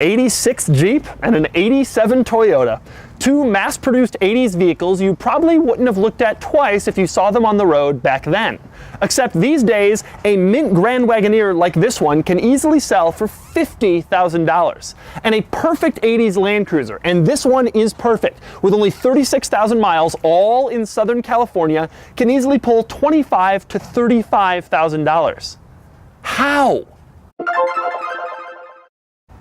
86 Jeep and an 87 Toyota. Two mass-produced 80s vehicles you probably wouldn't have looked at twice if you saw them on the road back then. Except these days, a mint Grand Wagoneer like this one can easily sell for $50,000. And a perfect 80s Land Cruiser, and this one is perfect, with only 36,000 miles all in Southern California, can easily pull $25,000 to $35,000. How?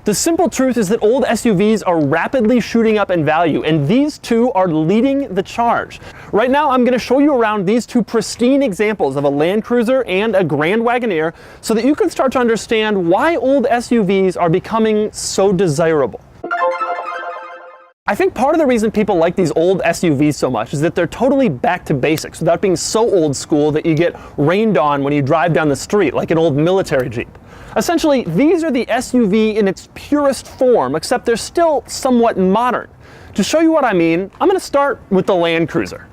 The simple truth is that old SUVs are rapidly shooting up in value, and these two are leading the charge. Right now, I'm going to show you around these two pristine examples of a Land Cruiser and a Grand Wagoneer so that you can start to understand why old SUVs are becoming so desirable. I think part of the reason people like these old SUVs so much is that they're totally back to basics without being so old school that you get rained on when you drive down the street like an old military Jeep. Essentially, these are the SUV in its purest form, except they're still somewhat modern. To show you what I mean, I'm going to start with the Land Cruiser.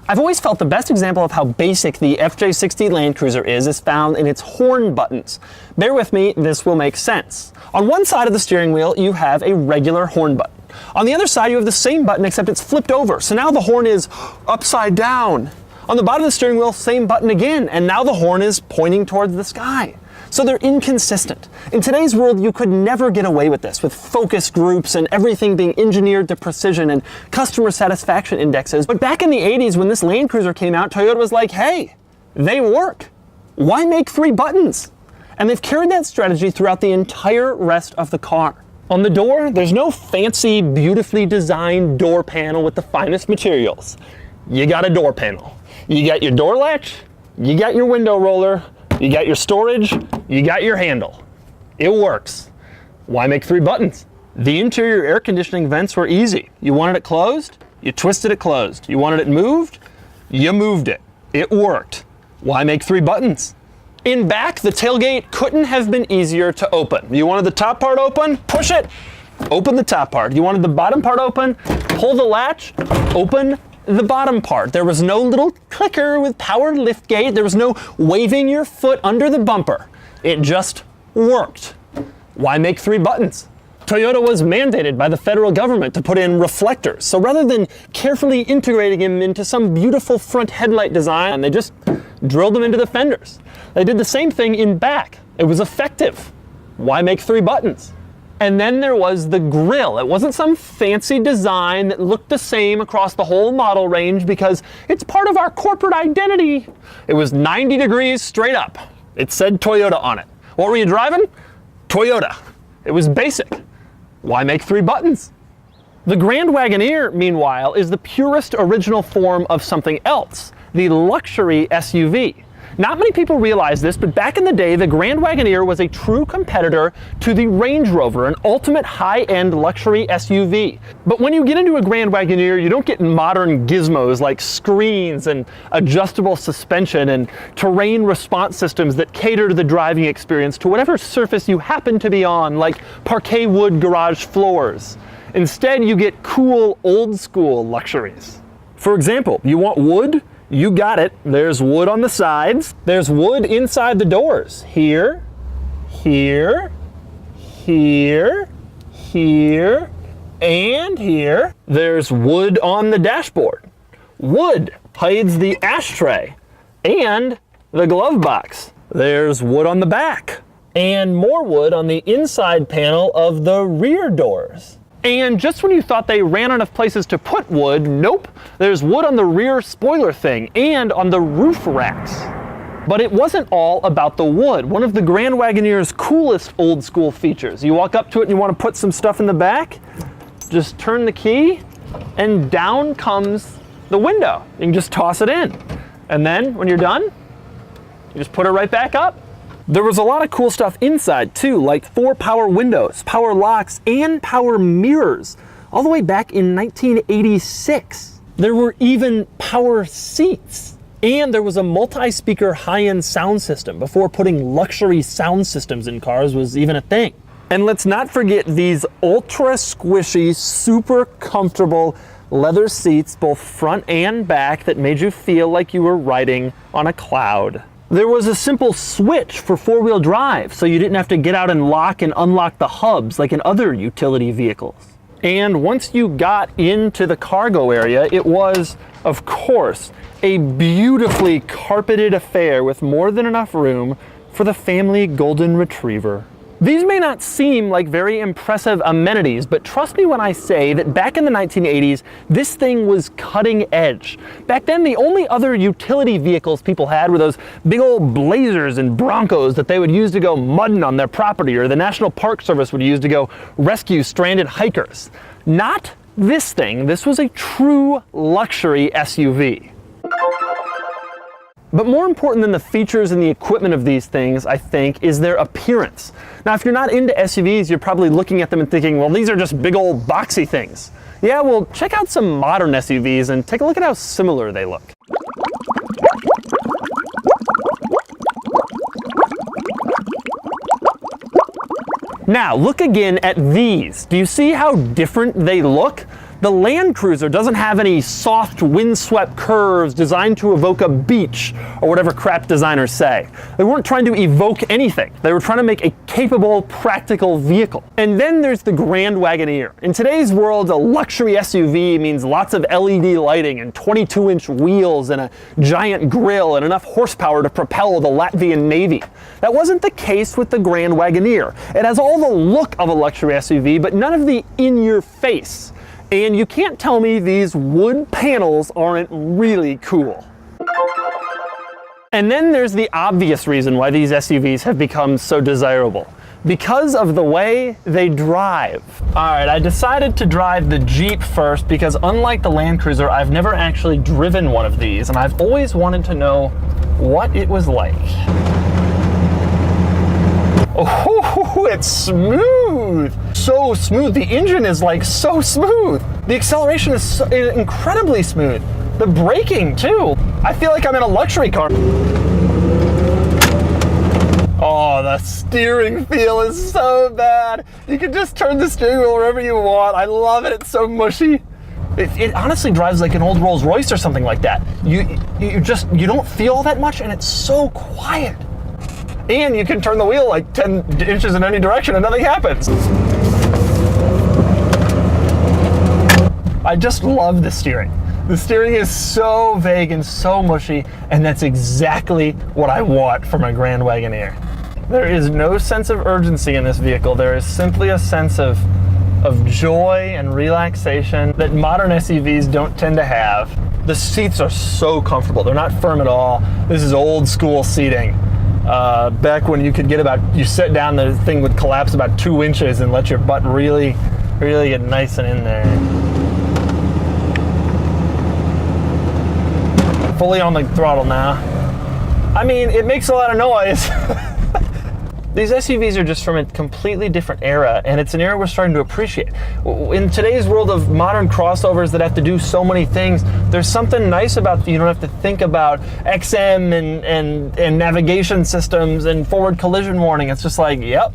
I've always felt the best example of how basic the FJ60 Land Cruiser is found in its horn buttons. Bear with me, this will make sense. On one side of the steering wheel, you have a regular horn button. On the other side, you have the same button except it's flipped over, so now the horn is upside down. On the bottom of the steering wheel, same button again, and now the horn is pointing towards the sky. So they're inconsistent. In today's world, you could never get away with this, with focus groups and everything being engineered to precision and customer satisfaction indexes. But back in the 80s, when this Land Cruiser came out, Toyota was like, hey, they work. Why make 3 buttons? And they've carried that strategy throughout the entire rest of the car. On the door, there's no fancy, beautifully designed door panel with the finest materials. You got a door panel. You got your door latch, you got your window roller, you got your storage, you got your handle. It works. Why make 3 buttons? The interior air conditioning vents were easy. You wanted it closed, you twisted it closed. You wanted it moved, you moved it. It worked. Why make 3 buttons? In back, the tailgate couldn't have been easier to open. You wanted the top part open, push it, open the top part. You wanted the bottom part open, pull the latch, open the bottom part. There was no little clicker with power liftgate. There was no waving your foot under the bumper. It just worked. Why make 3 buttons? Toyota was mandated by the federal government to put in reflectors. So rather than carefully integrating them into some beautiful front headlight design, they just drilled them into the fenders. They did the same thing in back. It was effective. Why make 3 buttons? And then there was the grille. It wasn't some fancy design that looked the same across the whole model range because it's part of our corporate identity. It was 90 degrees straight up. It said Toyota on it. What were you driving? Toyota. It was basic. Why make 3 buttons? The Grand Wagoneer, meanwhile, is the purest original form of something else, the luxury SUV. Not many people realize this, but back in the day, the Grand Wagoneer was a true competitor to the Range Rover, an ultimate high-end luxury SUV. But when you get into a Grand Wagoneer, you don't get modern gizmos like screens and adjustable suspension and terrain response systems that cater to the driving experience to whatever surface you happen to be on, like parquet wood garage floors. Instead, you get cool, old-school luxuries. For example, you want wood? You got it. There's wood on the sides. There's wood inside the doors. Here, here, here, here, and here. There's wood on the dashboard. Wood hides the ashtray and the glove box. There's wood on the back. And more wood on the inside panel of the rear doors. And just when you thought they ran out of places to put wood, nope, there's wood on the rear spoiler thing and on the roof racks. But it wasn't all about the wood. One of the Grand Wagoneer's coolest old school features. You walk up to it and you want to put some stuff in the back, just turn the key and down comes the window. You can just toss it in. And then when you're done, you just put it right back up. There was a lot of cool stuff inside too, like 4 power windows, power locks, and power mirrors, all the way back in 1986. There were even power seats. And there was a multi-speaker high-end sound system before putting luxury sound systems in cars was even a thing. And let's not forget these ultra squishy, super comfortable leather seats, both front and back, that made you feel like you were riding on a cloud. There was a simple switch for four-wheel drive, so you didn't have to get out and lock and unlock the hubs like in other utility vehicles. And once you got into the cargo area, it was, of course, a beautifully carpeted affair with more than enough room for the family golden retriever. These may not seem like very impressive amenities, but trust me when I say that back in the 1980s, this thing was cutting edge. Back then, the only other utility vehicles people had were those big old Blazers and Broncos that they would use to go mudding on their property, or the National Park Service would use to go rescue stranded hikers. Not this thing. This was a true luxury SUV. But more important than the features and the equipment of these things, I think, is their appearance. Now, if you're not into SUVs, you're probably looking at them and thinking, well, these are just big old boxy things. Yeah, well, check out some modern SUVs and take a look at how similar they look. Now, look again at these. Do you see how different they look? The Land Cruiser doesn't have any soft, windswept curves designed to evoke a beach, or whatever crap designers say. They weren't trying to evoke anything. They were trying to make a capable, practical vehicle. And then there's the Grand Wagoneer. In today's world, a luxury SUV means lots of LED lighting and 22-inch wheels and a giant grille and enough horsepower to propel the Latvian Navy. That wasn't the case with the Grand Wagoneer. It has all the look of a luxury SUV, but none of the in-your-face. And you can't tell me these wood panels aren't really cool. And then there's the obvious reason why these SUVs have become so desirable. Because of the way they drive. All right, I decided to drive the Jeep first because unlike the Land Cruiser, I've never actually driven one of these, and I've always wanted to know what it was like. Oh, it's smooth. So smooth. The engine is like so smooth. The acceleration is so incredibly smooth. The braking too. I feel like I'm in a luxury car. Oh, the steering feel is so bad. You can just turn the steering wheel wherever you want. I love it. It's so mushy. It honestly drives like an old Rolls Royce or something like that. You don't feel that much, and it's so quiet. And you can turn the wheel like 10 inches in any direction and nothing happens. I just love the steering. The steering is so vague and so mushy, and that's exactly what I want for my Grand Wagoneer. There is no sense of urgency in this vehicle. There is simply a sense of joy and relaxation that modern SUVs don't tend to have. The seats are so comfortable. They're not firm at all. This is old school seating. Back when you could get you sit down, the thing would collapse about 2 inches and let your butt really get nice and in there. Fully on the throttle now. I mean, it makes a lot of noise. These SUVs are just from a completely different era, and it's an era we're starting to appreciate. In today's world of modern crossovers that have to do so many things, there's something nice about you don't have to think about XM and navigation systems and forward collision warning. It's just like, yep,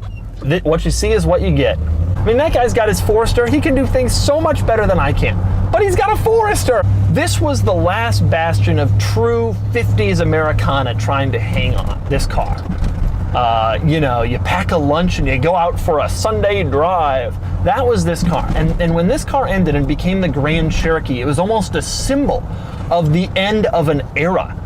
what you see is what you get. I mean, that guy's got his Forester. He can do things so much better than I can, but he's got a Forester. This was the last bastion of true 50s Americana trying to hang on, this car. You pack a lunch and you go out for a Sunday drive. That was this car. And when this car ended and became the Grand Cherokee, it was almost a symbol of the end of an era.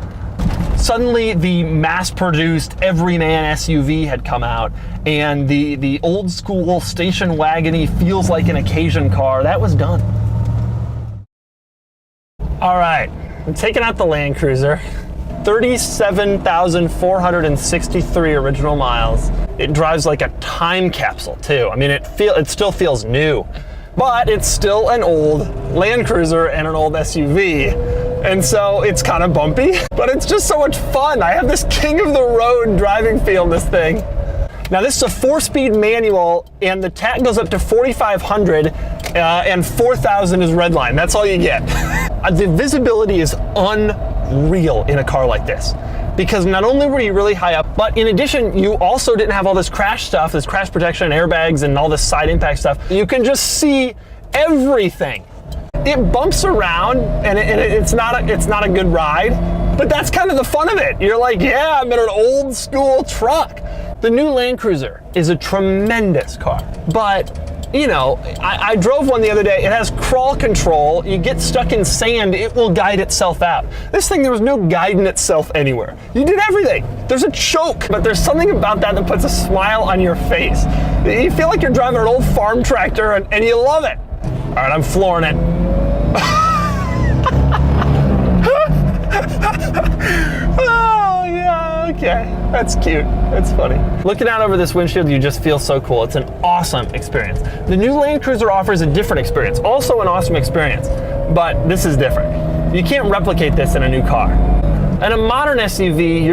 Suddenly the mass-produced everyman SUV had come out, and the old school station wagon-y feels like an occasion car, that was done. All right, I'm taking out the Land Cruiser. 37,463 original miles. It drives like a time capsule too. I mean, it still feels new, but it's still an old Land Cruiser and an old SUV. And so it's kind of bumpy, but it's just so much fun. I have this king of the road driving feel in this thing. Now this is a 4-speed manual, and the tach goes up to 4,500 and 4,000 is redline. That's all you get. The visibility is unreal in a car like this, because not only were you really high up, but in addition, you also didn't have all this crash stuff, this crash protection and airbags and all this side impact stuff. You can just see everything. It bumps around, and it's not a good ride, But that's kind of the fun of it. You're like, yeah, I'm in an old school truck. The new Land Cruiser is a tremendous car, but you know, I drove one the other day. It has crawl control. You get stuck in sand, it will guide itself out. This thing, there was no guiding itself anywhere. You did everything. There's a choke, but there's something about that that puts a smile on your face. You feel like you're driving an old farm tractor and you love it. All right, I'm flooring it. Oh, yeah, okay. That's cute. That's funny. Looking out over this windshield, you just feel so cool. It's an awesome experience. The new Land Cruiser offers a different experience, also an awesome experience, but this is different. You can't replicate this in a new car. In a modern SUV,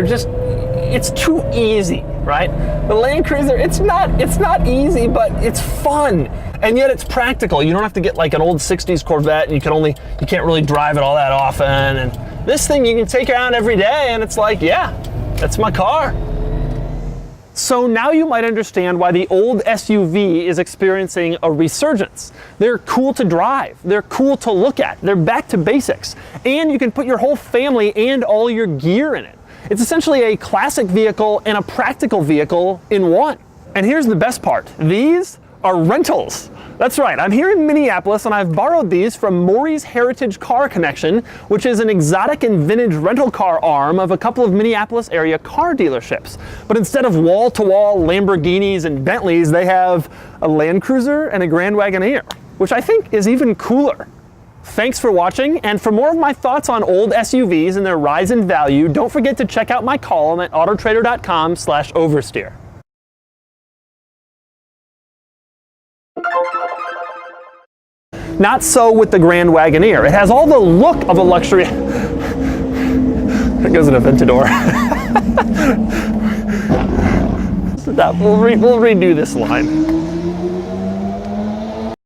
it's too easy, right? The Land Cruiser, it's not easy, but it's fun. And yet it's practical. You don't have to get like an old 60s Corvette and you can't really drive it all that often. And this thing you can take around every day and it's like, yeah, that's my car. So now you might understand why the old SUV is experiencing a resurgence. They're cool to drive, they're cool to look at, they're back to basics, and you can put your whole family and all your gear in it. It's essentially a classic vehicle and a practical vehicle in one. And here's the best part, these are rentals. That's right, I'm here in Minneapolis and I've borrowed these from Maury's Heritage Car Connection, which is an exotic and vintage rental car arm of a couple of Minneapolis area car dealerships. But instead of wall-to-wall Lamborghinis and Bentleys, they have a Land Cruiser and a Grand Wagoneer, which I think is even cooler. Thanks for watching, and for more of my thoughts on old SUVs and their rise in value, don't forget to check out my column at autotrader.com/oversteer. Not so with the Grand Wagoneer. It has all the look of a luxury. There goes an Aventador. We'll redo this line.